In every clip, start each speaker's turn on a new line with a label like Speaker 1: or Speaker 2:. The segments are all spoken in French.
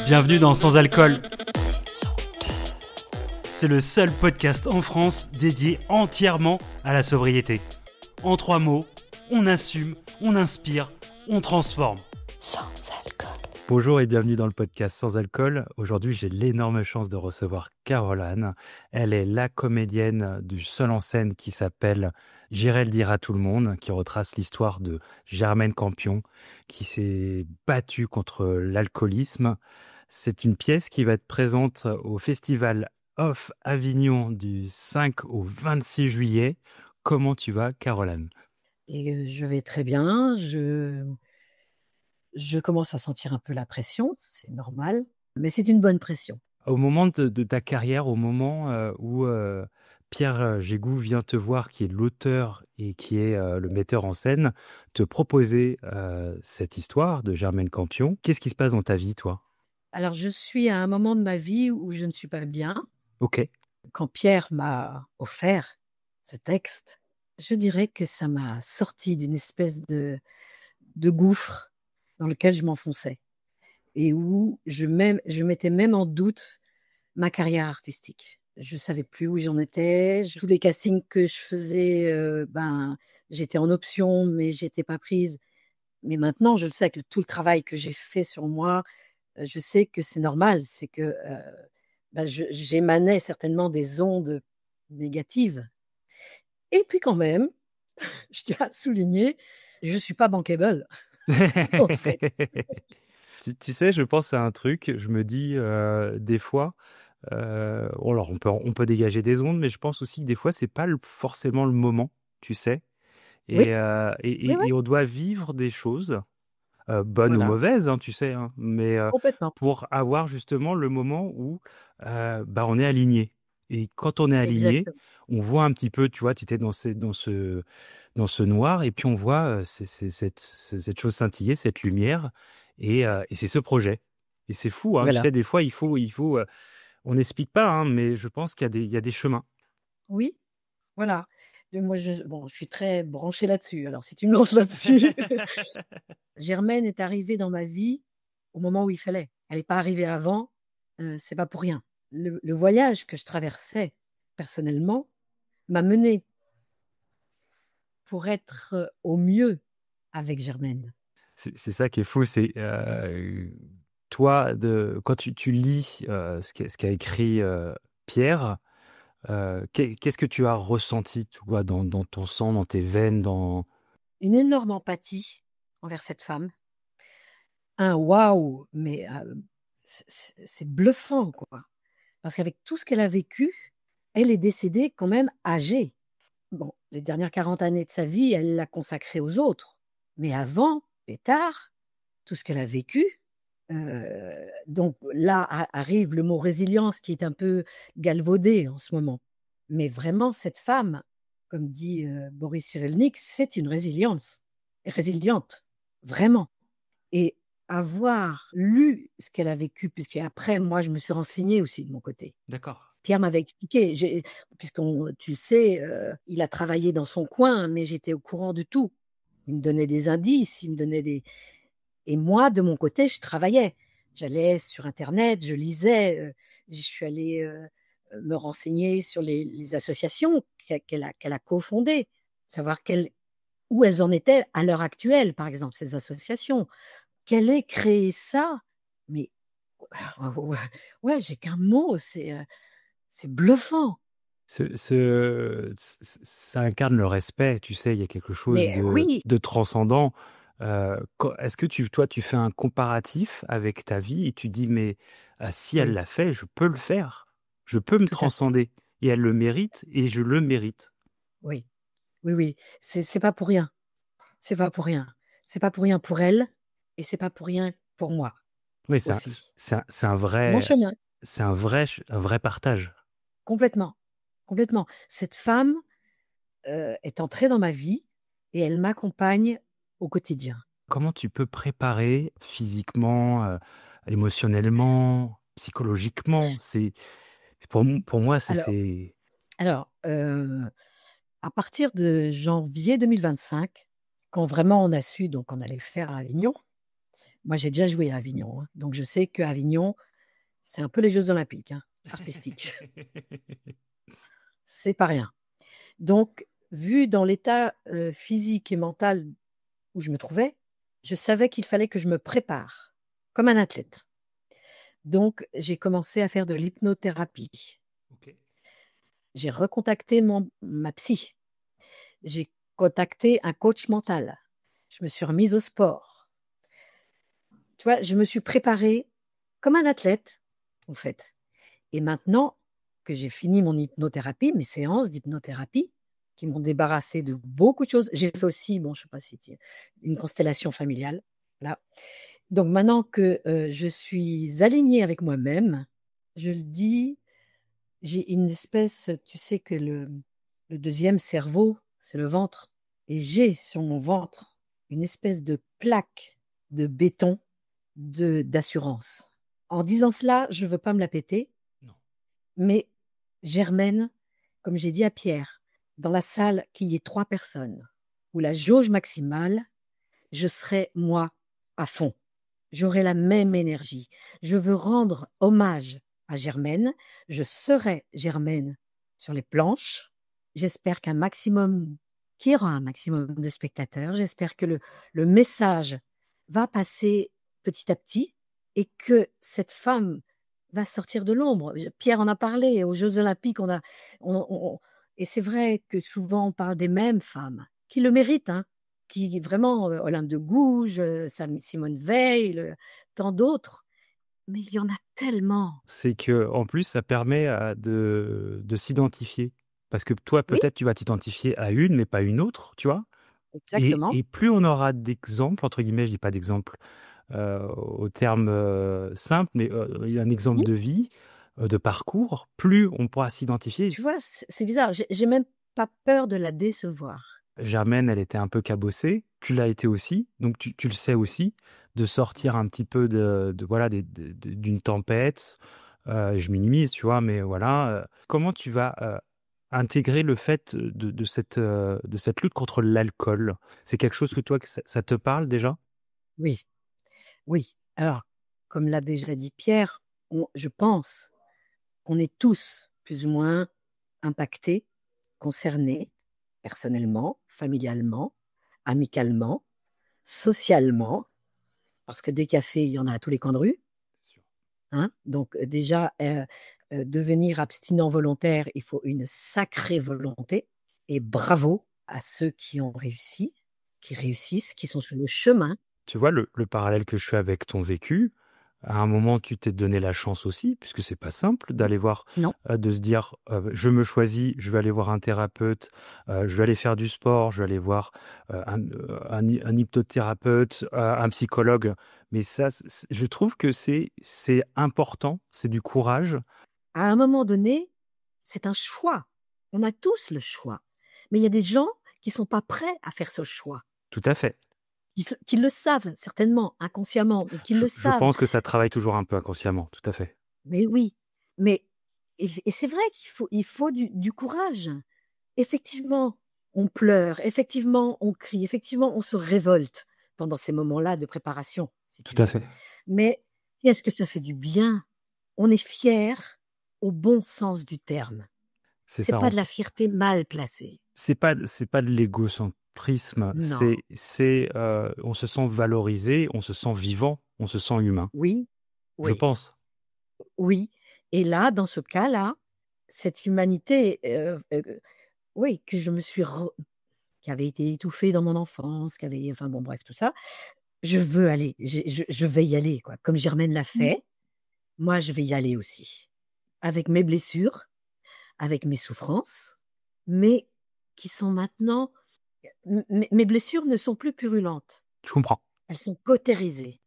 Speaker 1: Bienvenue dans Sans Alcool. C'est le seul podcast en France dédié entièrement à la sobriété. En 3 mots, on assume, on inspire, on transforme.
Speaker 2: Sans alcool.
Speaker 1: Bonjour et bienvenue dans le podcast Sans Alcool. Aujourd'hui, j'ai l'énorme chance de recevoir Caroline. Elle est la comédienne du seul en scène qui s'appelle J'irai le dire à tout le monde, qui retrace l'histoire de Germaine Campion, qui s'est battue contre l'alcoolisme. C'est une pièce qui va être présente au Festival Off Avignon du 5 au 26 juillet. Comment tu vas, Caroline ?
Speaker 2: Et je vais très bien. Je commence à sentir un peu la pression, c'est normal, mais c'est une bonne pression.
Speaker 1: Au moment de ta carrière, au moment où Pierre Gégou vient te voir, qui est l'auteur et qui est le metteur en scène, te proposer cette histoire de Germaine Campion, qu'est-ce qui se passe dans ta vie, toi ?
Speaker 2: Alors, je suis à un moment de ma vie où je ne suis pas bien.
Speaker 1: Ok.
Speaker 2: Quand Pierre m'a offert ce texte, je dirais que ça m'a sorti d'une espèce de gouffre dans lequel je m'enfonçais et où je mettais même en doute ma carrière artistique. Je savais plus où j'en étais. Tous les castings que je faisais, j'étais en option, mais j'étais pas prise. Mais maintenant, je le sais, avec tout le travail que j'ai fait sur moi, je sais que c'est normal. C'est que j'émanais certainement des ondes négatives. Et puis quand même, je tiens à souligner, je suis pas bankable, en fait.
Speaker 1: Tu sais, je pense à un truc, je me dis des fois, alors on peut dégager des ondes, mais je pense aussi que des fois, c'est pas forcément le moment, tu sais.
Speaker 2: Oui, oui,
Speaker 1: Et on doit vivre des choses, bonnes ou
Speaker 2: voilà,
Speaker 1: mauvaises, hein, tu sais, hein, mais
Speaker 2: complètement.
Speaker 1: pour avoir justement le moment où on est aligné. Et quand on est aligné,
Speaker 2: Exactement.
Speaker 1: on voit un petit peu, tu vois, tu étais dans ce noir, et puis on voit cette chose scintiller, cette lumière, et c'est ce projet. Et c'est fou, hein, tu
Speaker 2: Voilà.
Speaker 1: sais, des fois, on n'explique pas, hein, mais je pense qu'il y a des chemins.
Speaker 2: Oui, voilà. Moi, je suis très branchée là-dessus. Alors, si tu me lances là-dessus, Germaine est arrivée dans ma vie au moment où il fallait. Elle n'est pas arrivée avant, c'est pas pour rien. Le voyage que je traversais personnellement m'a menée pour être au mieux avec Germaine.
Speaker 1: C'est ça qui est fou, c'est toi, quand tu lis ce qu'a écrit Pierre, qu'est-ce que tu as ressenti, toi, dans ton sang, dans tes veines, dans...
Speaker 2: Une énorme empathie envers cette femme. Un waouh, mais c'est bluffant, quoi. Parce qu'avec tout ce qu'elle a vécu, elle est décédée quand même âgée. Bon, les dernières 40 années de sa vie, elle l'a consacrée aux autres. Mais avant et tard, tout ce qu'elle a vécu, donc là arrive le mot résilience qui est un peu galvaudé en ce moment. Mais vraiment, cette femme, comme dit Boris Cyrulnik, c'est une résiliente, vraiment. Et avoir lu ce qu'elle a vécu, puisqu'après, moi, je me suis renseignée aussi de mon côté.
Speaker 1: D'accord.
Speaker 2: Pierre m'avait expliqué, tu le sais, il a travaillé dans son coin, mais j'étais au courant de tout. Il me donnait des indices, il me donnait des... Et moi, de mon côté, je travaillais. J'allais sur Internet, je lisais, je suis allée me renseigner sur les associations qu'elle a cofondées, savoir où elles en étaient à l'heure actuelle, par exemple, ces associations. Qu'elle ait créé ça, mais ouais, j'ai qu'un mot, c'est bluffant.
Speaker 1: Ça incarne le respect, tu sais, il y a quelque chose
Speaker 2: Mais oui,
Speaker 1: de transcendant. Est-ce que toi, tu fais un comparatif avec ta vie et tu dis, mais si elle
Speaker 2: oui,
Speaker 1: l'a fait, je peux le faire. Je peux me
Speaker 2: tout à fait.
Speaker 1: transcender. Et elle le mérite et je le mérite.
Speaker 2: Oui, oui, oui. C'est pas pour rien. C'est pas pour rien. C'est pas pour rien pour elle et c'est pas pour rien pour moi
Speaker 1: Oui,
Speaker 2: aussi.
Speaker 1: c'est un
Speaker 2: C'est mon
Speaker 1: vrai,
Speaker 2: chemin,
Speaker 1: un vrai partage.
Speaker 2: complètement, complètement. Cette femme est entrée dans ma vie et elle m'accompagne au quotidien.
Speaker 1: Comment tu peux préparer physiquement, émotionnellement, psychologiquement? Pour moi,
Speaker 2: Alors,
Speaker 1: c'est...
Speaker 2: alors, à partir de janvier 2025, quand vraiment on a su donc on allait le faire à Avignon, Moi, j'ai déjà joué à Avignon, hein, donc je sais qu'à Avignon, c'est un peu les Jeux olympiques, hein, artistiques. C'est pas rien. Donc, vu dans l'état physique et mental où je me trouvais, je savais qu'il fallait que je me prépare comme un athlète. Donc, j'ai commencé à faire de l'hypnothérapie.
Speaker 1: Ok.
Speaker 2: J'ai recontacté ma psy. J'ai contacté un coach mental. Je me suis remise au sport. Tu vois, je me suis préparée comme un athlète, en fait. Et maintenant que j'ai fini mon hypnothérapie, mes séances d'hypnothérapie, qui m'ont débarrassé de beaucoup de choses, j'ai fait aussi, bon, je sais pas si une constellation familiale, là. Donc maintenant que je suis alignée avec moi-même, je le dis, j'ai une espèce, tu sais que le deuxième cerveau, c'est le ventre. Et j'ai sur mon ventre une espèce de plaque de béton d'assurance. En disant cela, je ne veux pas me la péter,
Speaker 1: Non.
Speaker 2: mais Germaine, comme j'ai dit à Pierre, dans la salle qu'il y ait 3 personnes, ou la jauge maximale, je serai moi à fond. J'aurai la même énergie. Je veux rendre hommage à Germaine. Je serai Germaine sur les planches. J'espère qu'il y aura un maximum de spectateurs. J'espère que le message va passer petit à petit et que cette femme va sortir de l'ombre. Pierre en a parlé aux Jeux Olympiques. Et c'est vrai que souvent on parle des mêmes femmes qui le méritent, hein, qui vraiment, Olympe de Gouges, Simone Veil, tant d'autres. Mais il y en a tellement.
Speaker 1: C'est que en plus, ça permet de s'identifier. Parce que toi,
Speaker 2: Oui,
Speaker 1: peut-être, tu vas t'identifier à une, mais pas une autre, tu vois.
Speaker 2: exactement.
Speaker 1: Et plus on aura d'exemples, entre guillemets, je dis pas d'exemples au terme simple, mais un exemple
Speaker 2: Oui.
Speaker 1: de vie, de parcours, plus on pourra s'identifier.
Speaker 2: Tu vois, c'est bizarre. J'ai même pas peur de la décevoir.
Speaker 1: Germaine, elle était un peu cabossée, tu l'as été aussi, donc tu le sais aussi, de sortir un petit peu voilà, d'une tempête. Je minimise, tu vois, mais voilà. Comment tu vas intégrer le fait de cette lutte contre l'alcool? C'est quelque chose que toi, que ça te parle déjà?
Speaker 2: Oui, oui. Alors, comme l'a déjà dit Pierre, je pense qu'on est tous plus ou moins impactés, concernés, personnellement, familialement, amicalement, socialement, parce que des cafés, il y en a à tous les coins de rue. Hein. Donc déjà, devenir abstinent volontaire, il faut une sacrée volonté. Et bravo à ceux qui ont réussi, qui réussissent, qui sont sur le chemin.
Speaker 1: Tu vois, le parallèle que je fais avec ton vécu, à un moment, tu t'es donné la chance aussi, puisque c'est pas simple d'aller voir,
Speaker 2: Non.
Speaker 1: de se dire, je me choisis, je vais aller voir un thérapeute, je vais aller faire du sport, je vais aller voir un hypnothérapeute, un psychologue. Mais ça, je trouve que c'est important, c'est du courage.
Speaker 2: À un moment donné, c'est un choix. On a tous le choix. Mais il y a des gens qui ne sont pas prêts à faire ce choix.
Speaker 1: Tout à fait.
Speaker 2: Qui le savent certainement, inconsciemment, mais qui le
Speaker 1: Je
Speaker 2: savent.
Speaker 1: pense que ça travaille toujours un peu inconsciemment, tout à fait.
Speaker 2: Mais oui, mais et c'est vrai qu'il faut du courage. Effectivement, on pleure, effectivement, on crie, effectivement, on se révolte pendant ces moments-là de préparation, si tu
Speaker 1: Tout à
Speaker 2: veux.
Speaker 1: fait.
Speaker 2: Mais est-ce que ça fait du bien? On est fier au bon sens du terme.
Speaker 1: C'est
Speaker 2: C'est
Speaker 1: ça.
Speaker 2: pas de la fierté mal placée.
Speaker 1: C'est pas de l'égocentrisme,
Speaker 2: Non.
Speaker 1: on se sent valorisé, on se sent vivant, on se sent humain,
Speaker 2: Oui,
Speaker 1: je
Speaker 2: oui,
Speaker 1: pense.
Speaker 2: oui. Et là, dans ce cas-là, cette humanité, oui, qui avait été étouffée dans mon enfance, enfin bon, bref, tout ça, je veux aller, je vais y aller, quoi. Comme Germaine l'a fait, moi, je vais y aller aussi. Avec mes blessures, avec mes souffrances, mais qui sont maintenant, mes blessures ne sont plus purulentes.
Speaker 1: Je comprends.
Speaker 2: Elles sont cautérisées.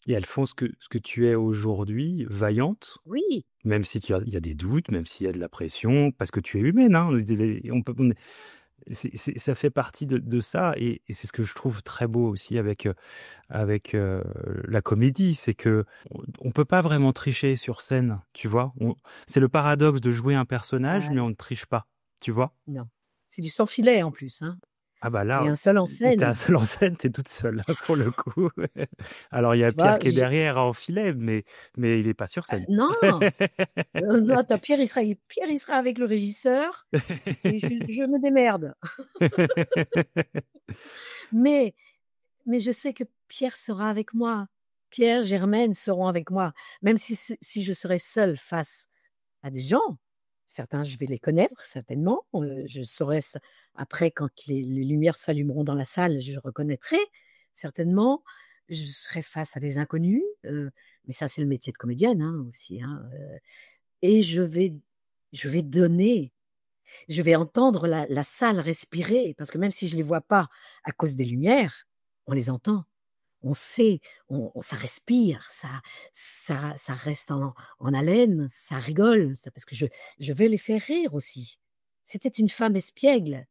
Speaker 1: Et elles font ce que tu es aujourd'hui, vaillante,
Speaker 2: Oui,
Speaker 1: même si il y a des doutes, même s'il y a de la pression, parce que tu es humaine, hein. Ça fait partie de ça, et c'est ce que je trouve très beau aussi avec la comédie, c'est que on peut pas vraiment tricher sur scène, tu vois. C'est le paradoxe de jouer un personnage,
Speaker 2: ah,
Speaker 1: mais on ne triche pas, tu vois.
Speaker 2: non. C'est du sans filet en plus, hein.
Speaker 1: Ah bah
Speaker 2: et
Speaker 1: là,
Speaker 2: un seul en
Speaker 1: tu un
Speaker 2: scène.
Speaker 1: seul en scène, tu toute seule, hein, pour le coup. Alors il y a
Speaker 2: Tu
Speaker 1: Pierre
Speaker 2: vois?
Speaker 1: qui est derrière en filet, mais il est pas sur scène.
Speaker 2: Non! Non, attends, Pierre, il sera avec le régisseur et je me démerde. Mais mais je sais que Pierre sera avec moi. Pierre, Germaine seront avec moi. Même si je serai seule face à des gens, certains, je vais les connaître certainement, je saurai s après quand les lumières s'allumeront dans la salle, je reconnaîtrai certainement. Je serai face à des inconnus, mais ça, c'est le métier de comédienne, hein, aussi, hein, et je vais donner, je vais entendre la salle respirer parce que même si je les vois pas à cause des lumières, on les entend. On sait, ça respire, ça reste en haleine, ça rigole, ça parce que je vais les faire rire aussi. C'était une femme espiègle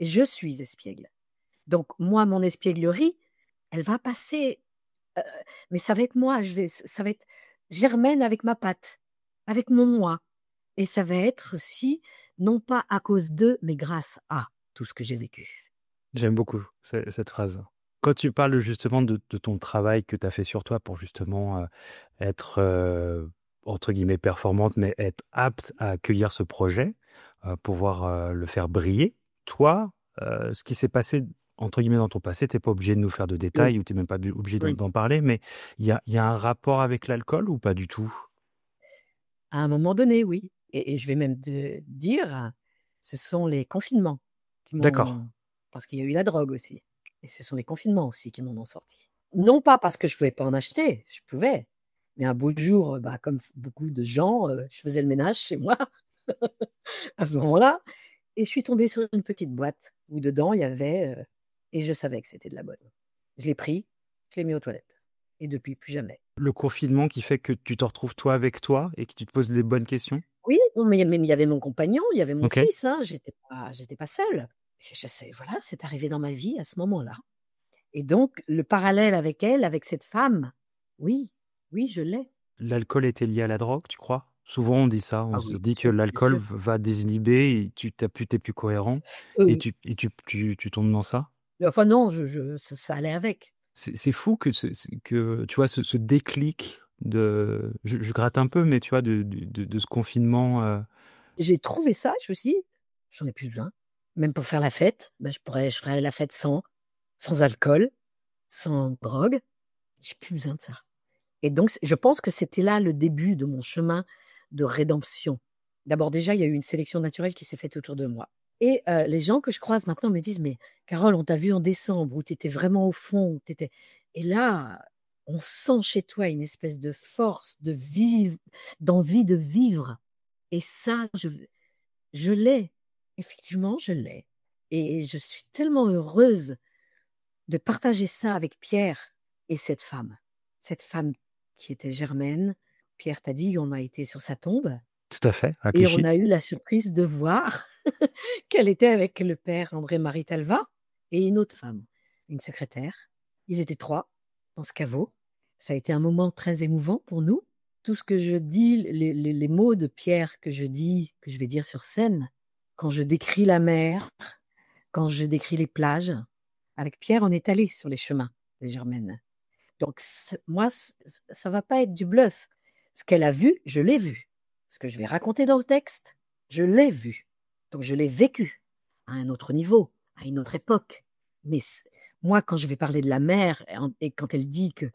Speaker 2: et je suis espiègle. Donc moi, mon espièglerie, elle va passer, heu, mais ça va être moi, ça va être Germaine avec ma patte, avec mon moi, et ça va être aussi, non pas à cause d'eux, mais grâce à tout ce que j'ai vécu.
Speaker 1: J'aime beaucoup cette phrase. Quand tu parles justement de ton travail que tu as fait sur toi pour justement être, entre guillemets, performante, mais être apte à accueillir ce projet, pouvoir le faire briller, toi, ce qui s'est passé, entre guillemets, dans ton passé, tu n'es pas obligé de nous faire de
Speaker 2: Oui,
Speaker 1: détails ou tu n'es même pas obligé
Speaker 2: oui.
Speaker 1: d'en parler, mais il y a un rapport avec l'alcool ou pas du tout?
Speaker 2: À un moment donné, oui, et je vais même te dire, ce sont les confinements qui
Speaker 1: D'accord.
Speaker 2: m'ont, parce qu'il y a eu la drogue aussi, et ce sont les confinements aussi qui m'en ont sorti. Non pas parce que je pouvais pas en acheter, je pouvais, mais un beau jour, bah, comme beaucoup de gens, je faisais le ménage chez moi à ce moment-là, et je suis tombée sur une petite boîte où dedans il y avait, et je savais que c'était de la bonne. Je l'ai pris, je l'ai mis aux toilettes, et depuis plus jamais.
Speaker 1: Le confinement qui fait que tu te retrouves toi avec toi et que tu te poses les bonnes questions?
Speaker 2: Oui, non, mais il y avait mon compagnon, il y avait mon
Speaker 1: OK.
Speaker 2: fils, hein, j'étais pas seule. Je sais, voilà, c'est arrivé dans ma vie à ce moment-là, et donc le parallèle avec elle, avec cette femme, oui, oui, je l'ai.
Speaker 1: L'alcool était lié à la drogue, tu crois? Souvent on dit ça, on
Speaker 2: Ah
Speaker 1: se
Speaker 2: oui,
Speaker 1: dit que
Speaker 2: bien
Speaker 1: l'alcool
Speaker 2: sûr.
Speaker 1: va désinhiber et tu es plus cohérent et
Speaker 2: Oui.
Speaker 1: tu tombes dans ça?
Speaker 2: Enfin non, je ça allait avec.
Speaker 1: C'est fou que que tu vois ce déclic de je gratte un peu, mais tu vois de ce confinement,
Speaker 2: J'ai trouvé ça, je me suis dit: «J'en ai plus besoin». Même pour faire la fête, bah, je ferais la fête sans alcool, sans drogue, j'ai plus besoin de ça, et donc je pense que c'était là le début de mon chemin de rédemption. D'abord déjà, il y a eu une sélection naturelle qui s'est faite autour de moi, et les gens que je croise maintenant me disent: «Mais Carole, on t'a vu en décembre où tu étais vraiment au fond, tu étais», et là, on sent chez toi une espèce de force, d'envie de vivre, et ça, je l'ai. Effectivement, je l'ai, et je suis tellement heureuse de partager ça avec Pierre et cette femme. Cette femme qui était Germaine. Pierre t'a dit, on a été sur sa tombe
Speaker 1: tout à fait, à
Speaker 2: et on
Speaker 1: Clichy.
Speaker 2: a eu la surprise de voir qu'elle était avec le père André-Marie Talva et une autre femme, une secrétaire. Ils étaient 3 dans ce caveau. Ça a été un moment très émouvant pour nous. Tout ce que je dis, les mots de Pierre que je dis, que je vais dire sur scène, quand je décris la mer, quand je décris les plages, avec Pierre, on est allé sur les chemins de Germaine. Donc moi, ça va pas être du bluff. Ce qu'elle a vu, je l'ai vu. Ce que je vais raconter dans le texte, je l'ai vu. Donc je l'ai vécu à un autre niveau, à une autre époque. Mais moi, quand je vais parler de la mer, et quand elle dit que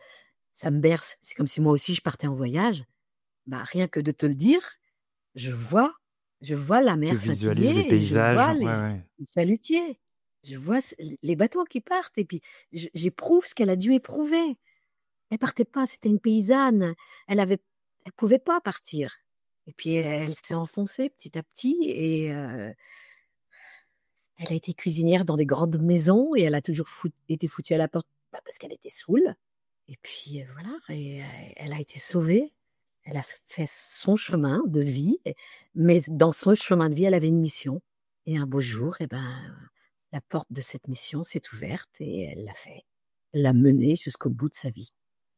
Speaker 2: ça me berce, c'est comme si moi aussi je partais en voyage, bah, rien que de te le dire, je vois, je vois la
Speaker 1: Tu
Speaker 2: mer
Speaker 1: visualises les
Speaker 2: scintiller et je
Speaker 1: paysages,
Speaker 2: vois
Speaker 1: ouais, ouais.
Speaker 2: les chalutiers. Je vois les bateaux qui partent, et puis j'éprouve ce qu'elle a dû éprouver. Elle partait pas, c'était une paysanne. Elle pouvait pas partir. Et puis elle s'est enfoncée petit à petit, et elle a été cuisinière dans des grandes maisons, et elle a toujours été foutue à la porte, bah, parce qu'elle était saoule. Et puis voilà, et elle a été sauvée. Elle a fait son chemin de vie, mais dans son chemin de vie, elle avait une mission. Et un beau jour, eh ben, la porte de cette mission s'est ouverte et elle l'a fait. Elle l'a menée jusqu'au bout de sa vie.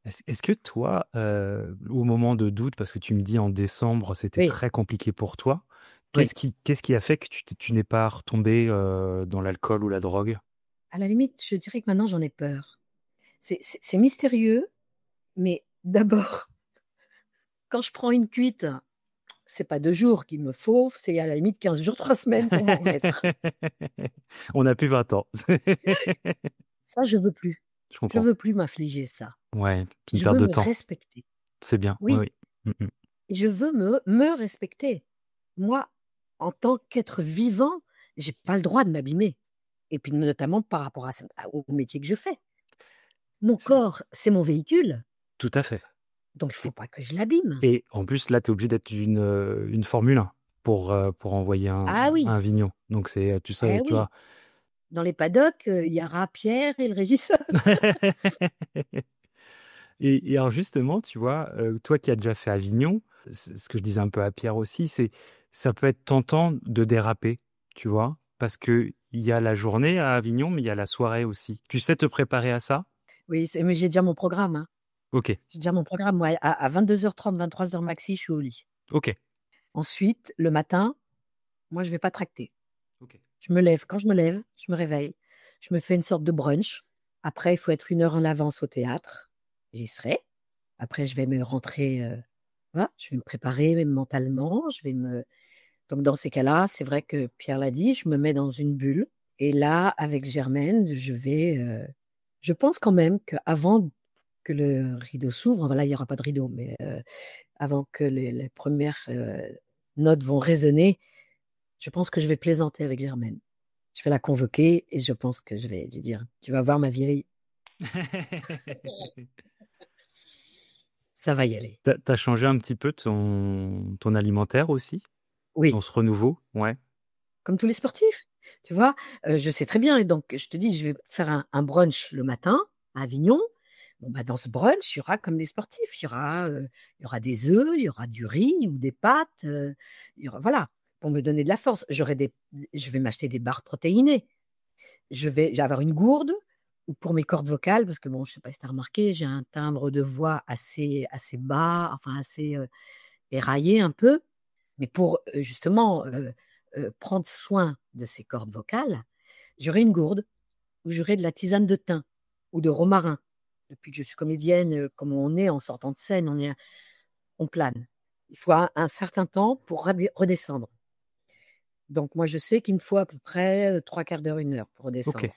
Speaker 1: Est-ce que toi, au moment de doute, parce que tu me dis en décembre, c'était
Speaker 2: Oui,
Speaker 1: très compliqué pour toi,
Speaker 2: oui.
Speaker 1: qu'est-ce qui a fait que tu n'es pas retombé dans l'alcool ou la drogue?
Speaker 2: à la limite, je dirais que maintenant, j'en ai peur. C'est mystérieux, mais d'abord, quand je prends une cuite, c'est pas 2 jours qu'il me faut, c'est à la limite 15 jours, 3 semaines pour m'en remettre.
Speaker 1: On a plus 20 ans.
Speaker 2: Ça, je veux plus.
Speaker 1: Je
Speaker 2: Je
Speaker 1: comprends.
Speaker 2: veux plus m'affliger ça.
Speaker 1: Ouais, c'est une
Speaker 2: Je
Speaker 1: perte
Speaker 2: veux
Speaker 1: de
Speaker 2: me
Speaker 1: temps.
Speaker 2: respecter.
Speaker 1: C'est bien. Oui,
Speaker 2: Oui,
Speaker 1: oui. Mm, mm.
Speaker 2: je veux me respecter. Moi, en tant qu'être vivant, j'ai pas le droit de m'abîmer. Et puis notamment par rapport au métier que je fais. Mon
Speaker 1: C'est-
Speaker 2: corps, c'est mon véhicule,
Speaker 1: Tout à fait.
Speaker 2: donc il faut
Speaker 1: Et,
Speaker 2: pas que je l'abîme.
Speaker 1: et en plus, là, tu es obligé d'être une Formule 1 pour envoyer
Speaker 2: Ah oui,
Speaker 1: un Vignon. Donc, tu sais,
Speaker 2: eh
Speaker 1: tu vois.
Speaker 2: oui. Dans les paddocks, il y aura Pierre et le régisseur.
Speaker 1: Et alors justement, tu vois, toi qui as déjà fait Avignon, ce que je disais un peu à Pierre aussi, c'est ça peut être tentant de déraper, tu vois, parce que il y a la journée à Avignon, mais il y a la soirée aussi. Tu sais te préparer à ça?
Speaker 2: Oui, mais j'ai déjà mon programme, hein.
Speaker 1: Ok,
Speaker 2: J'ai déjà mon programme. Moi, à 22h30, 23h maxi, je suis au lit.
Speaker 1: ok,
Speaker 2: Ensuite, le matin, moi, je vais pas tracter.
Speaker 1: ok.
Speaker 2: Je me lève. Quand je me lève, je me réveille. Je me fais une sorte de brunch. Après, il faut être 1 heure en avance au théâtre. J'y serai. Après, je vais me rentrer. Voilà, je vais me préparer même mentalement. Donc, dans ces cas-là, c'est vrai que Pierre l'a dit, je me mets dans une bulle. Et là, avec Germaine, je pense quand même qu'avant que le rideau s'ouvre, voilà, il n'y aura pas de rideau, mais avant que les premières notes vont résonner, je pense que je vais plaisanter avec Germaine. Je vais la convoquer et je pense que je vais lui dire, tu vas voir ma vieille, ça va y aller.
Speaker 1: T'as changé un petit peu ton alimentaire aussi, dans
Speaker 2: Oui,
Speaker 1: ce renouveau? Ouais.
Speaker 2: comme tous les sportifs, tu vois, je sais très bien. Et donc, je te dis, je vais faire un brunch le matin à Avignon. Bon, bah, dans ce brunch, il y aura comme des sportifs. Il y aura des œufs, il y aura du riz ou des pâtes. Voilà, pour me donner de la force. Je vais m'acheter des barres protéinées. Je vais avoir une gourde ou pour mes cordes vocales, parce que bon, je sais pas si tu as remarqué, j'ai un timbre de voix assez bas, enfin assez éraillé un peu. Mais pour justement prendre soin de ces cordes vocales, j'aurai une gourde où j'aurai de la tisane de thym ou de romarin. Depuis que je suis comédienne, comme on est en sortant de scène, on plane. Il faut un certain temps pour redescendre. Donc moi, je sais qu'il me faut à peu près 3/4 d'heure, 1 heure pour
Speaker 1: Ok.
Speaker 2: redescendre.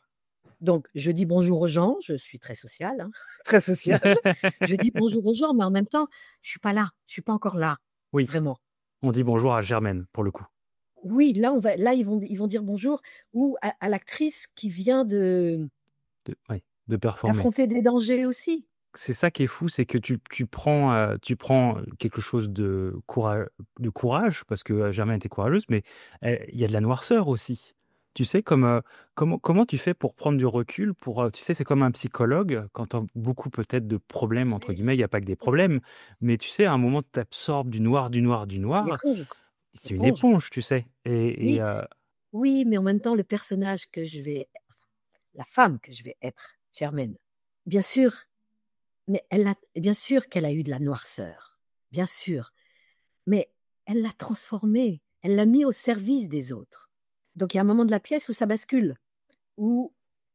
Speaker 2: Donc je dis bonjour aux gens, je suis très sociale, hein, très sociable. Je dis bonjour aux gens, mais en même temps, je suis pas là, je suis pas encore là,
Speaker 1: Oui,
Speaker 2: vraiment.
Speaker 1: on dit bonjour à Germaine pour le coup.
Speaker 2: Oui, là ils vont dire bonjour ou à l'actrice qui vient
Speaker 1: Ouais, de performer.
Speaker 2: d'affronter des dangers aussi.
Speaker 1: C'est ça qui est fou, c'est que tu prends quelque chose de courage, parce que Germaine était courageuse, mais il y a de la noirceur aussi. Tu sais, comment tu fais pour prendre du recul, tu sais, c'est comme un psychologue, quand tu as beaucoup peut-être de problèmes, entre
Speaker 2: Oui,
Speaker 1: guillemets, il n'y a pas que des problèmes, mais tu sais, à un moment, tu absorbes du noir, du noir, du
Speaker 2: une
Speaker 1: noir,
Speaker 2: éponge,
Speaker 1: c'est une
Speaker 2: éponge.
Speaker 1: éponge, tu sais.
Speaker 2: Oui, oui, mais en même temps, le personnage la femme que je vais être, Germaine, bien sûr, mais bien sûr qu'elle a eu de la noirceur, bien sûr, mais elle l'a transformée, elle l'a mis au service des autres. Donc il y a un moment de la pièce où ça bascule, où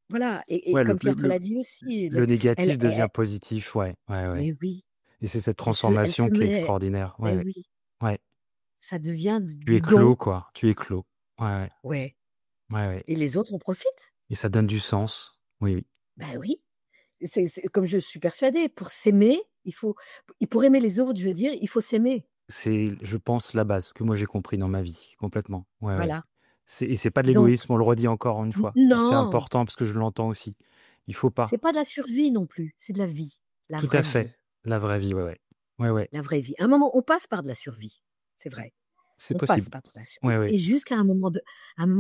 Speaker 2: voilà, et
Speaker 1: ouais,
Speaker 2: comme Pierre te l'a dit aussi,
Speaker 1: le négatif devient
Speaker 2: elle,
Speaker 1: positif, ouais, ouais, ouais.
Speaker 2: mais oui,
Speaker 1: Et c'est cette
Speaker 2: elle se
Speaker 1: transformation qui est
Speaker 2: met,
Speaker 1: extraordinaire. Ouais,
Speaker 2: mais
Speaker 1: ouais.
Speaker 2: oui,
Speaker 1: Ouais.
Speaker 2: ça devient
Speaker 1: Tu
Speaker 2: du
Speaker 1: éclos,
Speaker 2: don,
Speaker 1: quoi. Tu éclos. Ouais, ouais,
Speaker 2: ouais,
Speaker 1: ouais, ouais.
Speaker 2: et les autres en profitent.
Speaker 1: Et ça donne du sens. Oui, oui.
Speaker 2: Ben oui, comme je suis persuadée, pour s'aimer, pour aimer les autres, je veux dire, il faut s'aimer.
Speaker 1: C'est, je pense, la base que moi j'ai compris dans ma vie, complètement. Ouais, ouais.
Speaker 2: Voilà.
Speaker 1: Et c'est pas de
Speaker 2: Donc,
Speaker 1: l'égoïsme, on le redit encore une fois. Et c'est
Speaker 2: non,
Speaker 1: important parce que je l'entends aussi. Il faut
Speaker 2: c'est
Speaker 1: pas.
Speaker 2: pas de la survie non plus, c'est de la vie, la
Speaker 1: Tout à
Speaker 2: vraie
Speaker 1: fait.
Speaker 2: vie,
Speaker 1: La vraie vie, ouais, ouais. Ouais, ouais.
Speaker 2: la vraie vie. À un moment, on passe par de la survie, c'est vrai.
Speaker 1: C'est
Speaker 2: On passe
Speaker 1: possible.
Speaker 2: par de la
Speaker 1: Ouais,
Speaker 2: survie.
Speaker 1: ouais.
Speaker 2: Et jusqu'à un moment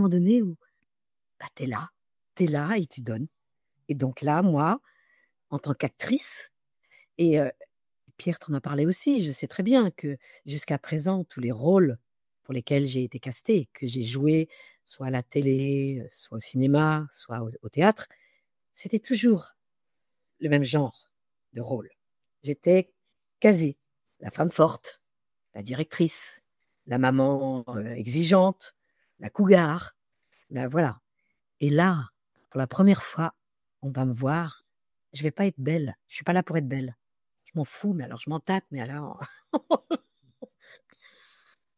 Speaker 2: donné où bah, t'es là et tu donnes. Et donc là, moi, en tant qu'actrice, et Pierre t'en a parlé aussi, je sais très bien que jusqu'à présent, tous les rôles pour lesquels j'ai été castée, que j'ai joué, soit à la télé, soit au cinéma, soit au théâtre, c'était toujours le même genre de rôle. J'étais quasi la femme forte, la directrice, la maman exigeante, la cougar, voilà. Et là, Pour la première fois, on va me voir. Je vais pas être belle. Je suis pas là pour être belle. Je m'en fous, mais alors je m'en tape, mais alors,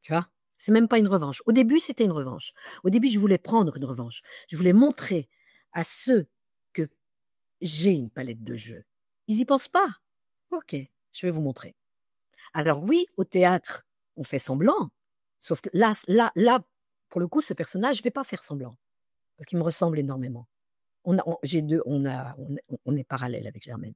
Speaker 2: tu vois, c'est même pas une revanche. Au début, c'était une revanche. Au début, je voulais prendre une revanche. Je voulais montrer à ceux que j'ai une palette de jeux. Ils y pensent pas. Ok, je vais vous montrer. Alors oui, au théâtre, on fait semblant. Sauf que là, pour le coup, ce personnage, je vais pas faire semblant parce qu'il me ressemble énormément. J'ai deux, on est parallèle avec Germaine.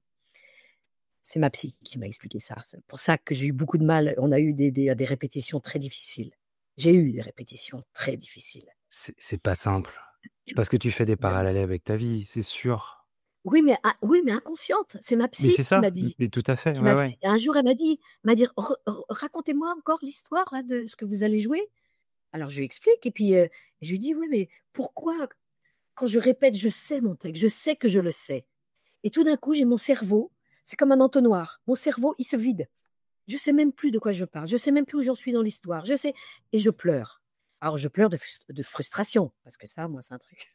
Speaker 2: C'est ma psy qui m'a expliqué ça. C'est pour ça que j'ai eu beaucoup de mal. On a eu des répétitions très difficiles. J'ai eu des répétitions très difficiles.
Speaker 1: C'est pas simple. Parce que tu fais des
Speaker 2: Ben,
Speaker 1: parallèles avec ta vie, c'est sûr.
Speaker 2: oui, mais inconsciente. C'est ma
Speaker 1: Mais
Speaker 2: psy
Speaker 1: c'est
Speaker 2: qui m'a
Speaker 1: ça,
Speaker 2: dit.
Speaker 1: mais tout à fait, ouais, ouais.
Speaker 2: Un jour, elle m'a dit, racontez-moi encore l'histoire là, de ce que vous allez jouer. Alors je lui explique et puis je lui dis, oui, mais pourquoi quand je répète, je sais mon texte, je sais que je le sais. Et tout d'un coup, j'ai mon cerveau, c'est comme un entonnoir. Mon cerveau, il se vide. Je sais même plus de quoi je parle. Je sais même plus où j'en suis dans l'histoire. Je sais et je pleure. Alors je pleure de frustration parce que ça, moi, c'est un truc.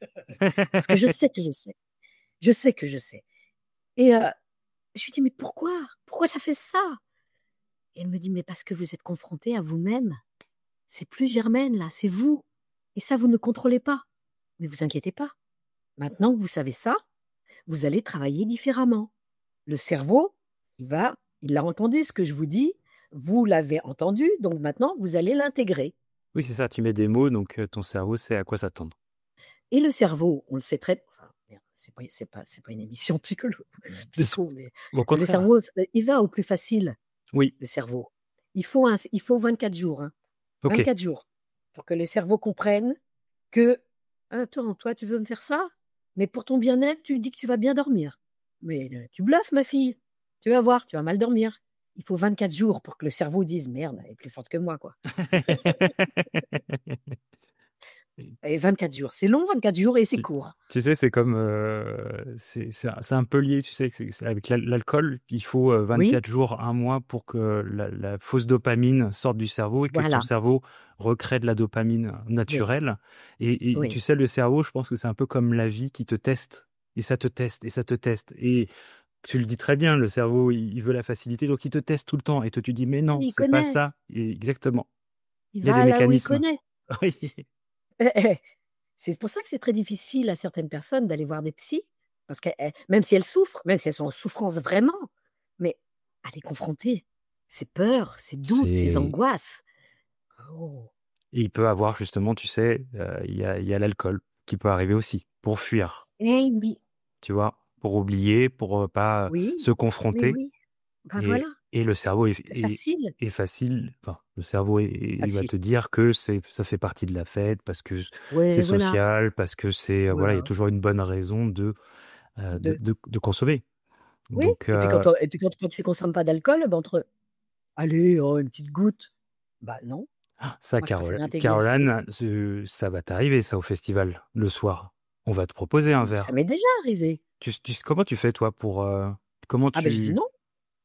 Speaker 2: Parce que je sais que je sais. Je sais que je sais. Et je lui dis, mais pourquoi? Pourquoi ça fait ça? Et elle me dit, mais parce que vous êtes confronté à vous-même. C'est plus Germaine, là, c'est vous. Et ça, vous ne contrôlez pas. Mais vous inquiétez pas. Maintenant que vous savez ça, vous allez travailler différemment. Le cerveau, il a entendu ce que je vous dis, vous l'avez entendu, donc maintenant, vous allez l'intégrer.
Speaker 1: Oui, c'est ça, tu mets des mots, donc ton cerveau sait à quoi s'attendre.
Speaker 2: Et le cerveau, on le sait très... Enfin, merde, c'est pas une émission psycho, mais
Speaker 1: Au
Speaker 2: le
Speaker 1: contraire.
Speaker 2: cerveau, il va au plus facile,
Speaker 1: Oui,
Speaker 2: le cerveau. Il faut 24 jours, hein.
Speaker 1: ok.
Speaker 2: 24 jours, pour que le cerveau comprenne que, attends, toi, tu veux me faire ça? Mais pour ton bien-être, tu dis que tu vas bien dormir. Mais tu bluffes, ma fille. Tu vas voir, tu vas mal dormir. Il faut 24 jours pour que le cerveau dise, merde, elle est plus forte que moi, quoi. Et 24 jours, c'est long, 24 jours, et c'est
Speaker 1: Tu,
Speaker 2: court.
Speaker 1: tu sais, c'est comme c'est un peu lié, tu sais, avec l'alcool, il faut
Speaker 2: Oui,
Speaker 1: 24 jours, un mois pour que la fausse dopamine sorte du cerveau et que ton
Speaker 2: voilà.
Speaker 1: cerveau recrée de la dopamine
Speaker 2: Oui,
Speaker 1: naturelle. Et tu
Speaker 2: oui.
Speaker 1: sais, le cerveau, je pense que c'est un peu comme la vie qui te teste. Et ça te teste, et ça te teste. Et tu le dis très bien, le cerveau, il veut la facilité, donc il te teste tout le temps. Et toi, tu dis, mais non,
Speaker 2: Il
Speaker 1: c'est pas
Speaker 2: connaît.
Speaker 1: ça. Et exactement.
Speaker 2: Il
Speaker 1: Il y a des
Speaker 2: va là où il
Speaker 1: mécanismes.
Speaker 2: connaît.
Speaker 1: Oui.
Speaker 2: C'est pour ça que c'est très difficile à certaines personnes d'aller voir des psys, parce que même si elles souffrent, même si elles sont en souffrance vraiment, mais à les confronter, ces peurs, ces doutes, ces
Speaker 1: C'est
Speaker 2: angoisses. Oh.
Speaker 1: Et il peut avoir justement, tu sais, il y a l'alcool qui peut arriver aussi pour fuir,
Speaker 2: Eh oui,
Speaker 1: tu vois, pour oublier, pour pas
Speaker 2: oui,
Speaker 1: se
Speaker 2: mais
Speaker 1: confronter.
Speaker 2: oui, ben voilà,
Speaker 1: Et le cerveau
Speaker 2: c'est facile,
Speaker 1: est facile. Enfin, le cerveau, il va
Speaker 2: facile.
Speaker 1: te dire que ça fait partie de la fête parce que c'est
Speaker 2: Ouais, voilà,
Speaker 1: social, parce que c'est voilà, il y a
Speaker 2: voilà.
Speaker 1: toujours une bonne raison de consommer.
Speaker 2: Oui,
Speaker 1: Donc
Speaker 2: et puis quand tu consommes pas d'alcool, ben allez, oh, une petite goutte. Bah non,
Speaker 1: ça,
Speaker 2: moi je préfère intégrer le sucre.
Speaker 1: Caroline, ça va t'arriver ça au festival le soir. On va te proposer un
Speaker 2: Ça
Speaker 1: verre.
Speaker 2: m'est déjà arrivé.
Speaker 1: Comment tu fais toi pour comment
Speaker 2: Ah ben je dis
Speaker 1: tu
Speaker 2: non,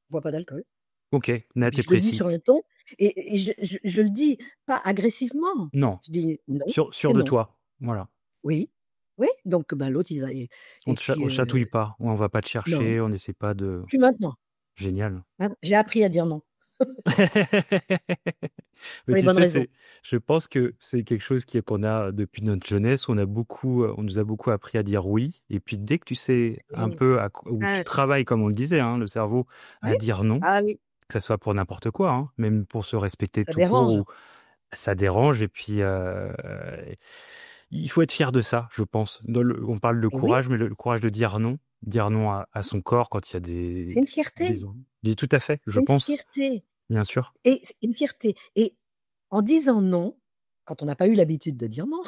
Speaker 2: je bois pas d'alcool.
Speaker 1: Ok,
Speaker 2: Et
Speaker 1: net
Speaker 2: puis
Speaker 1: et
Speaker 2: je le dis
Speaker 1: précis.
Speaker 2: sur un ton, et je le dis pas agressivement.
Speaker 1: Non,
Speaker 2: Je dis non,
Speaker 1: sûr
Speaker 2: c'est
Speaker 1: de
Speaker 2: non.
Speaker 1: toi. Voilà.
Speaker 2: Oui, oui. Donc ben, l'autre, il va. Et puis,
Speaker 1: On te chatouille pas, on va pas te
Speaker 2: non,
Speaker 1: chercher, on n'essaie pas de.
Speaker 2: plus maintenant.
Speaker 1: Génial.
Speaker 2: Hein. J'ai appris à dire non,
Speaker 1: Mais
Speaker 2: pour les
Speaker 1: tu
Speaker 2: bonnes
Speaker 1: sais,
Speaker 2: raisons.
Speaker 1: je pense que c'est quelque chose qu'on a depuis notre jeunesse. On nous a beaucoup appris à dire oui. Et puis dès que tu sais un
Speaker 2: Oui.
Speaker 1: peu où tu
Speaker 2: Ah,
Speaker 1: travailles, comme on le disait, hein, le cerveau,
Speaker 2: oui.
Speaker 1: à dire non,
Speaker 2: Ah oui,
Speaker 1: que ce soit pour n'importe quoi, hein, même pour se respecter
Speaker 2: ça
Speaker 1: tout court,
Speaker 2: dérange.
Speaker 1: ou ça dérange. Et puis il faut être fier de ça, je pense. On parle de
Speaker 2: Et oui,
Speaker 1: courage, mais le courage de dire non à son corps quand il y a
Speaker 2: c'est une
Speaker 1: des
Speaker 2: fierté.
Speaker 1: tout à fait, je
Speaker 2: C'est une
Speaker 1: pense,
Speaker 2: fierté.
Speaker 1: bien sûr.
Speaker 2: Et c'est une fierté. Et en disant non, quand on n'a pas eu l'habitude de dire non,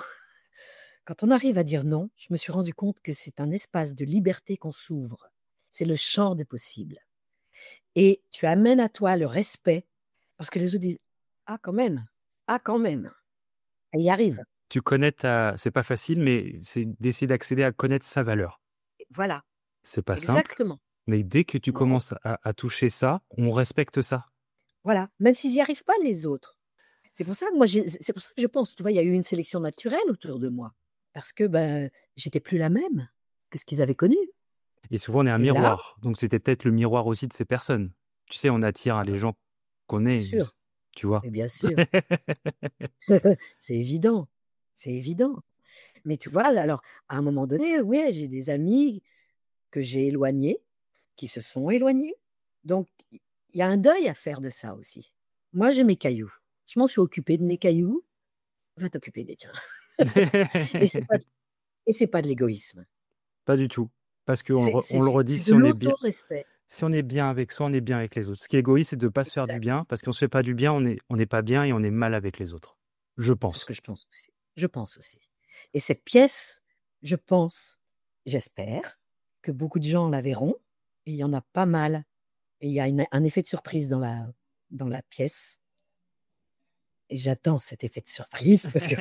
Speaker 2: quand on arrive à dire non, je me suis rendu compte que c'est un espace de liberté qu'on s'ouvre. C'est le champ des possibles. Et tu amènes à toi le respect parce que les autres disent ah, quand même, ah, quand même. Elle y arrive.
Speaker 1: Tu connais c'est pas facile, mais c'est d'essayer d'accéder à connaître sa valeur.
Speaker 2: Voilà,
Speaker 1: C'est pas simple,
Speaker 2: exactement.
Speaker 1: mais dès que tu
Speaker 2: Non,
Speaker 1: commences à toucher ça, on respecte ça.
Speaker 2: voilà. Même s'ils n'y arrivent pas, les autres. C'est pour ça que je pense, tu vois, il y a eu une sélection naturelle autour de moi parce que ben, j'étais plus la même. que ce qu'ils avaient connu.
Speaker 1: Et souvent, on est un
Speaker 2: Et là,
Speaker 1: miroir. Donc, c'était peut-être le miroir aussi de ces personnes. Tu sais, on attire les gens qu'on
Speaker 2: bien
Speaker 1: est,
Speaker 2: sûr,
Speaker 1: tu vois.
Speaker 2: mais bien sûr, c'est évident, c'est évident. Mais tu vois, alors, à un moment donné, ouais, j'ai des amis que j'ai éloignés, qui se sont éloignés. Donc, il y a un deuil à faire de ça aussi. Moi, j'ai mes cailloux. Je m'en suis occupée de mes cailloux. Va t'occuper des tiens. Et c'est pas, et c'est pas de l'égoïsme.
Speaker 1: Pas du tout. Parce qu'on
Speaker 2: C'est c'est-
Speaker 1: on le
Speaker 2: c'est-
Speaker 1: redit,
Speaker 2: c'est de l'auto-respect.
Speaker 1: si on est bien avec soi, on est bien avec les autres. Ce qui est égoïste, c'est de ne pas se faire du
Speaker 2: Exact.
Speaker 1: bien. Parce qu'on ne se fait pas du bien, on n'est pas bien et on est mal avec les autres. Je
Speaker 2: C'est ce
Speaker 1: pense.
Speaker 2: que je pense aussi. Je pense aussi. Et cette pièce, je pense, j'espère, que beaucoup de gens la verront. Et il y en a pas mal. Et il y a un effet de surprise dans la pièce. Et j'attends cet effet de surprise parce que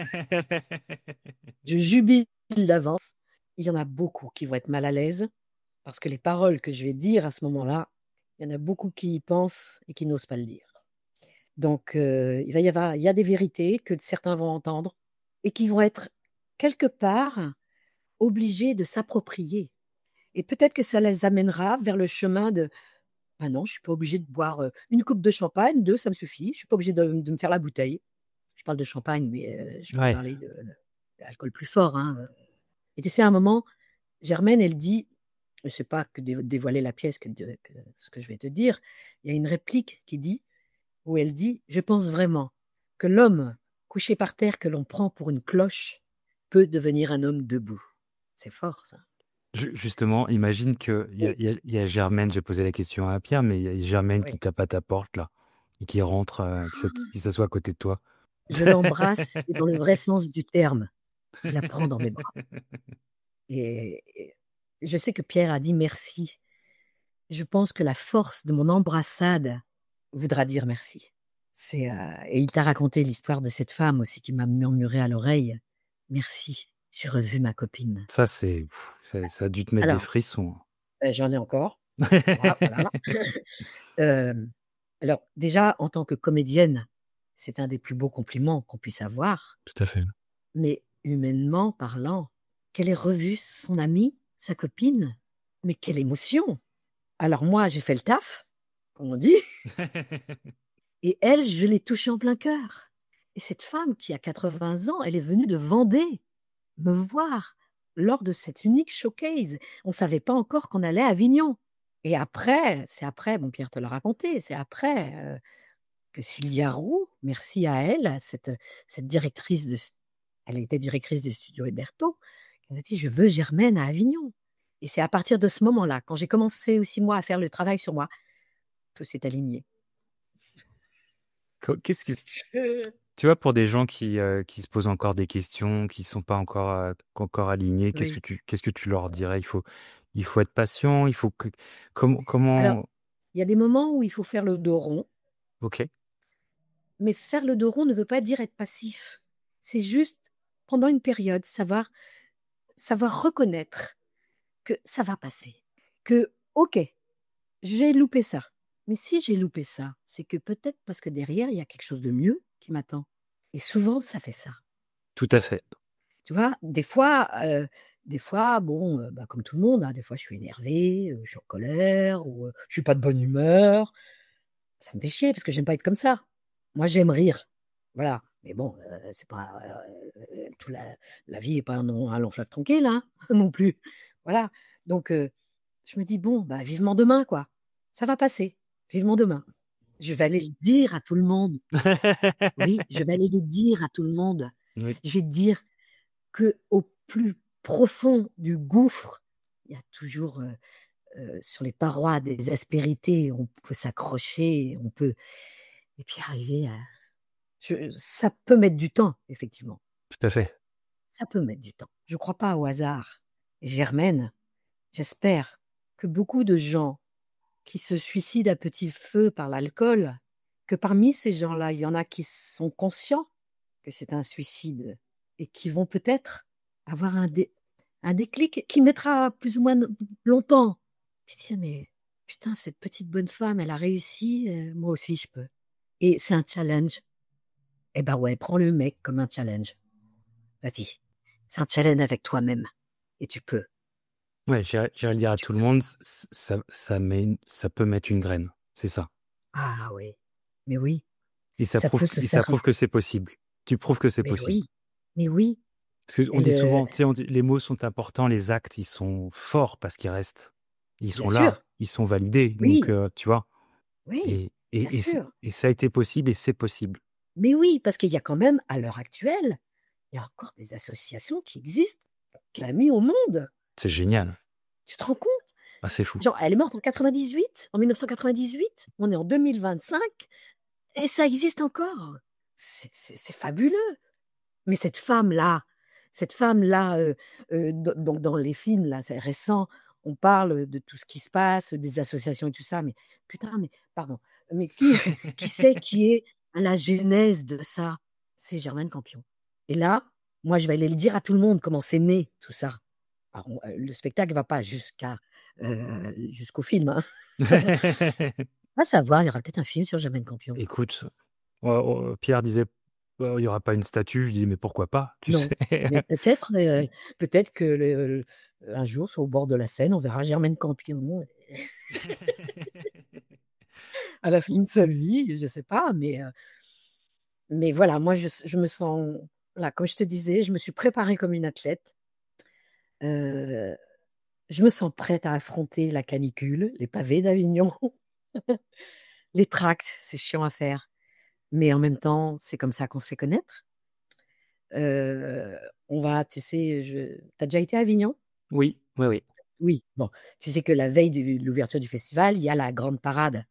Speaker 2: je jubile d'avance. Il y en a beaucoup qui vont être mal à l'aise parce que les paroles que je vais dire à ce moment-là, il y en a beaucoup qui y pensent et qui n'osent pas le dire. Donc, il y a des vérités que certains vont entendre et qui vont être quelque part obligés de s'approprier. Et peut-être que ça les amènera vers le chemin de ben non, je suis pas obligé de boire une coupe de champagne, deux, ça me suffit. Je suis pas obligé de me faire la bouteille. Je parle de champagne, mais je peux
Speaker 1: Ouais.
Speaker 2: parler d'alcool plus fort. Hein. Et tu sais, à un moment, Germaine, elle dit, je ne sais pas que dévoiler la pièce que ce que je vais te dire, il y a une réplique qui dit, où elle dit, je pense vraiment que l'homme couché par terre que l'on prend pour une cloche peut devenir un homme debout. C'est fort, ça.
Speaker 1: Justement, imagine qu'il y a,
Speaker 2: Et,
Speaker 1: il y a, il y a Germaine, j'ai posé la question à Pierre, mais il y a Germaine qui
Speaker 2: oui.
Speaker 1: tape à ta porte, là, et qui rentre, qui s'assoit à côté de toi.
Speaker 2: Je l'embrasse et dans le vrai sens du terme, je la prends dans mes bras. Et je sais que Pierre a dit merci. Je pense que la force de mon embrassade voudra dire merci. Et il t'a raconté l'histoire de cette femme aussi qui m'a murmuré à l'oreille. Merci, j'ai revu ma copine.
Speaker 1: Ça, ça a dû te mettre des
Speaker 2: Alors,
Speaker 1: frissons.
Speaker 2: j'en ai encore. Voilà, voilà. Euh, alors, déjà, en tant que comédienne, c'est un des plus beaux compliments qu'on puisse avoir.
Speaker 1: Tout à fait.
Speaker 2: Mais humainement parlant, qu'elle ait revu son amie, sa copine, mais quelle émotion! Alors moi, j'ai fait le taf, comme on dit, et elle, je l'ai touchée en plein cœur. Et cette femme qui a 80 ans, elle est venue de Vendée me voir lors de cette unique showcase. On ne savait pas encore qu'on allait à Avignon. Et après, c'est après, bon Pierre te l'a raconté, c'est après que Sylvia Roux, merci à elle, cette directrice elle était directrice du studio Héberto, elle a dit, je veux Germaine à Avignon. Et c'est à partir de ce moment-là, quand j'ai commencé aussi moi à faire le travail sur moi, tout s'est aligné.
Speaker 1: Qu'est-ce qui, tu vois, pour des gens qui se posent encore des questions, qui sont pas encore alignés,
Speaker 2: Oui.
Speaker 1: qu'est-ce que tu leur dirais? Il faut être patient,
Speaker 2: Alors,
Speaker 1: comment,
Speaker 2: il y a des moments où il faut faire le dos rond,
Speaker 1: ok,
Speaker 2: mais faire le dos rond ne veut pas dire être passif. C'est juste, pendant une période, savoir reconnaître que ça va passer. Que, ok, j'ai loupé ça. Mais si j'ai loupé ça, c'est que peut-être parce que derrière, il y a quelque chose de mieux qui m'attend. Et souvent, ça fait ça.
Speaker 1: tout à fait.
Speaker 2: Tu vois, des fois, bon, bah, comme tout le monde, hein, des fois, je suis énervée, je suis en colère, ou je suis pas de bonne humeur. Ça me fait chier parce que j'aime pas être comme ça. Moi, j'aime rire. Voilà. Mais bon, c'est pas la vie est pas un long fleuve tranquille, hein, non plus. Voilà. Donc, je me dis bon, bah vivement demain, quoi. Ça va passer. Vivement demain. Je vais aller le dire à tout le monde. Oui, je vais aller le dire à tout le monde.
Speaker 1: Oui,
Speaker 2: Je vais te dire que au plus profond du gouffre, il y a toujours sur les parois des aspérités, on peut s'accrocher, on peut et puis arriver à ça peut mettre du temps, effectivement.
Speaker 1: tout à fait.
Speaker 2: Ça peut mettre du temps. Je ne crois pas au hasard. Et Germaine, j'espère que beaucoup de gens qui se suicident à petit feu par l'alcool, que parmi ces gens-là, il y en a qui sont conscients que c'est un suicide et qui vont peut-être avoir un déclic qui mettra plus ou moins longtemps. Ils se disent, mais putain, cette petite bonne femme, elle a réussi, moi aussi je peux. Et c'est un challenge. Eh ben ouais, prends le mec comme un challenge. Vas-y, c'est un challenge avec toi-même. Et tu peux.
Speaker 1: Ouais, j'irais le dire à
Speaker 2: Tu
Speaker 1: tout le
Speaker 2: peux
Speaker 1: monde, ça peut mettre une graine, c'est ça.
Speaker 2: ah oui, mais oui,
Speaker 1: Et
Speaker 2: ça peut se
Speaker 1: ça
Speaker 2: faire
Speaker 1: prouve que c'est possible. Tu prouves que c'est
Speaker 2: mais
Speaker 1: possible.
Speaker 2: oui, mais oui
Speaker 1: Parce qu'on
Speaker 2: et
Speaker 1: dit
Speaker 2: le
Speaker 1: souvent, tu sais, on dit, les mots sont importants, les actes, ils sont forts parce qu'ils restent. Ils
Speaker 2: bien
Speaker 1: sont là,
Speaker 2: sûr,
Speaker 1: ils sont validés. Donc,
Speaker 2: oui,
Speaker 1: tu vois,
Speaker 2: oui, bien sûr,
Speaker 1: et ça a été possible et c'est possible.
Speaker 2: mais oui, parce qu'il y a quand même, à l'heure actuelle, il y a encore des associations qui existent, qui l'a mis au monde.
Speaker 1: C'est génial.
Speaker 2: Tu te rends compte?
Speaker 1: Ah, c'est fou.
Speaker 2: Genre, elle est morte en 1998, on est en 2025 et ça existe encore. C'est fabuleux. Mais cette femme-là, donc dans les films, là, c'est récent, on parle de tout ce qui se passe, des associations et tout ça, mais putain, mais pardon, mais qui qui c'est qui est à la genèse de ça? C'est Germaine Campion. Et là, moi, je vais aller le dire à tout le monde comment c'est né tout ça. Alors le spectacle va pas jusqu'au film, hein. Va savoir, il y aura peut-être un film sur Germaine Campion.
Speaker 1: Écoute, Pierre disait, il n'y aura pas une statue. Je dis, mais pourquoi pas, tu sais.
Speaker 2: Non, mais peut-être que un jour, sur au bord de la Seine, on verra Germaine Campion à la fin de sa vie, je sais pas, mais voilà, moi je me sens là, comme je te disais, je me suis préparée comme une athlète. Heu, je me sens prête à affronter la canicule, les pavés d'Avignon, les tracts, c'est chiant à faire, mais en même temps, c'est comme ça qu'on se fait connaître. Heu, on va tu sais, tu as déjà été à Avignon?
Speaker 1: Oui, oui, oui.
Speaker 2: Oui, bon, tu sais que la veille de l'ouverture du festival, il y a la grande parade.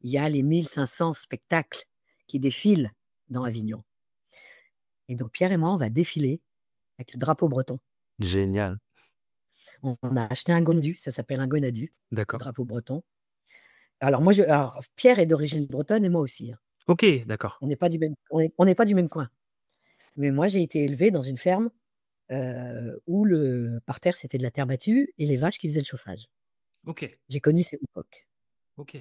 Speaker 2: Il y a les 1 500 spectacles qui défilent dans Avignon. Et donc Pierre et moi, on va défiler avec le drapeau breton.
Speaker 1: Génial.
Speaker 2: On a acheté un gondu, ça s'appelle un gonadu, le
Speaker 1: D'accord.
Speaker 2: drapeau breton. Alors Pierre est d'origine bretonne et moi aussi, hein.
Speaker 1: Ok, d'accord.
Speaker 2: On n'est pas du même coin. Mais moi, j'ai été élevée dans une ferme, où le par terre, c'était de la terre battue et les vaches qui faisaient le chauffage.
Speaker 1: Ok,
Speaker 2: J'ai connu cette époque.
Speaker 1: ok.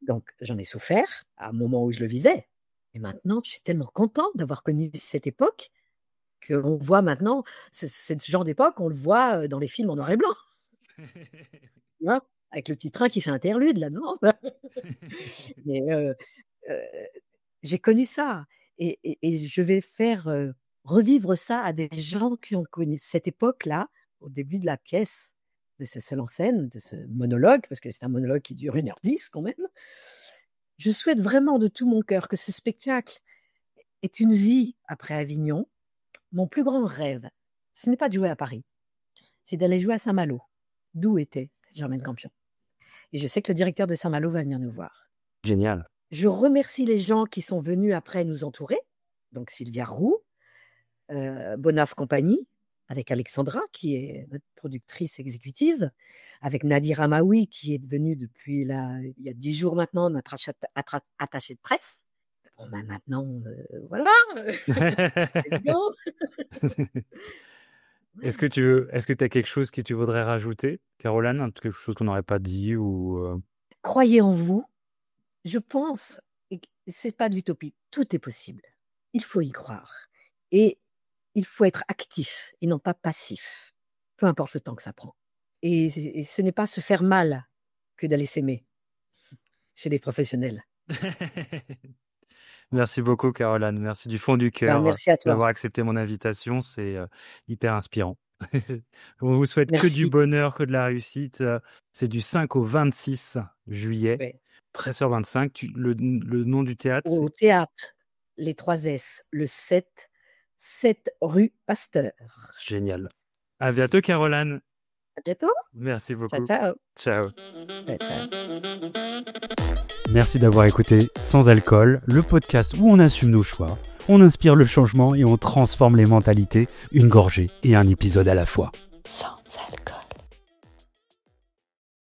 Speaker 2: Donc j'en ai souffert à un moment où je le vivais. Et maintenant, je suis tellement contente d'avoir connu cette époque qu'on voit maintenant ce genre d'époque, on le voit, dans les films en noir et blanc, tu vois? Avec le petit train qui fait interlude là-dedans. Mais, heu, j'ai connu ça et je vais faire, revivre ça à des gens qui ont connu cette époque-là, au début de la pièce, de ce seul en scène, de ce monologue, parce que c'est un monologue qui dure 1 h 10 quand même. Je souhaite vraiment de tout mon cœur que ce spectacle ait une vie après Avignon. Mon plus grand rêve, ce n'est pas de jouer à Paris, c'est d'aller jouer à Saint-Malo, d'où était Germaine Campion. Et je sais que le directeur de Saint-Malo va venir nous voir.
Speaker 1: Génial.
Speaker 2: Je remercie les gens qui sont venus après nous entourer, donc Sylvia Roux, Bonaf Compagnie, avec Alexandra, qui est notre productrice exécutive, avec Nadir Amaoui, qui est devenue depuis il y a 10 jours maintenant, notre attachée de presse. Bon, ben maintenant, voilà, let's go. Ouais.
Speaker 1: Est-ce que tu as quelque chose que tu voudrais rajouter, Caroline? Quelque chose qu'on n'aurait pas dit ou
Speaker 2: Croyez en vous. Je pense, et c'est pas de l'utopie, tout est possible. Il faut y croire et il faut être actif et non pas passif, peu importe le temps que ça prend. Et ce n'est pas se faire mal que d'aller s'aimer chez les professionnels.
Speaker 1: Merci beaucoup, Caroline. Merci du fond du
Speaker 2: Ben,
Speaker 1: cœur
Speaker 2: merci à toi.
Speaker 1: d'avoir accepté mon invitation. C'est hyper inspirant. On vous souhaite que du
Speaker 2: Merci.
Speaker 1: bonheur, que de la réussite. C'est du 5 au 26 juillet,
Speaker 2: Ouais.
Speaker 1: 13h25. Le nom du théâtre,
Speaker 2: Au
Speaker 1: c'est
Speaker 2: théâtre, les 3 S, le 7 rue Pasteur.
Speaker 1: génial. À bientôt, Caroline.
Speaker 2: À bientôt.
Speaker 1: Merci
Speaker 2: Ciao,
Speaker 1: beaucoup.
Speaker 2: ciao.
Speaker 1: Ciao.
Speaker 2: Ouais, ciao.
Speaker 1: Merci d'avoir écouté Sans Alcool, le podcast où on assume nos choix, on inspire le changement et on transforme les mentalités, une gorgée et un épisode à la fois.
Speaker 2: Sans alcool.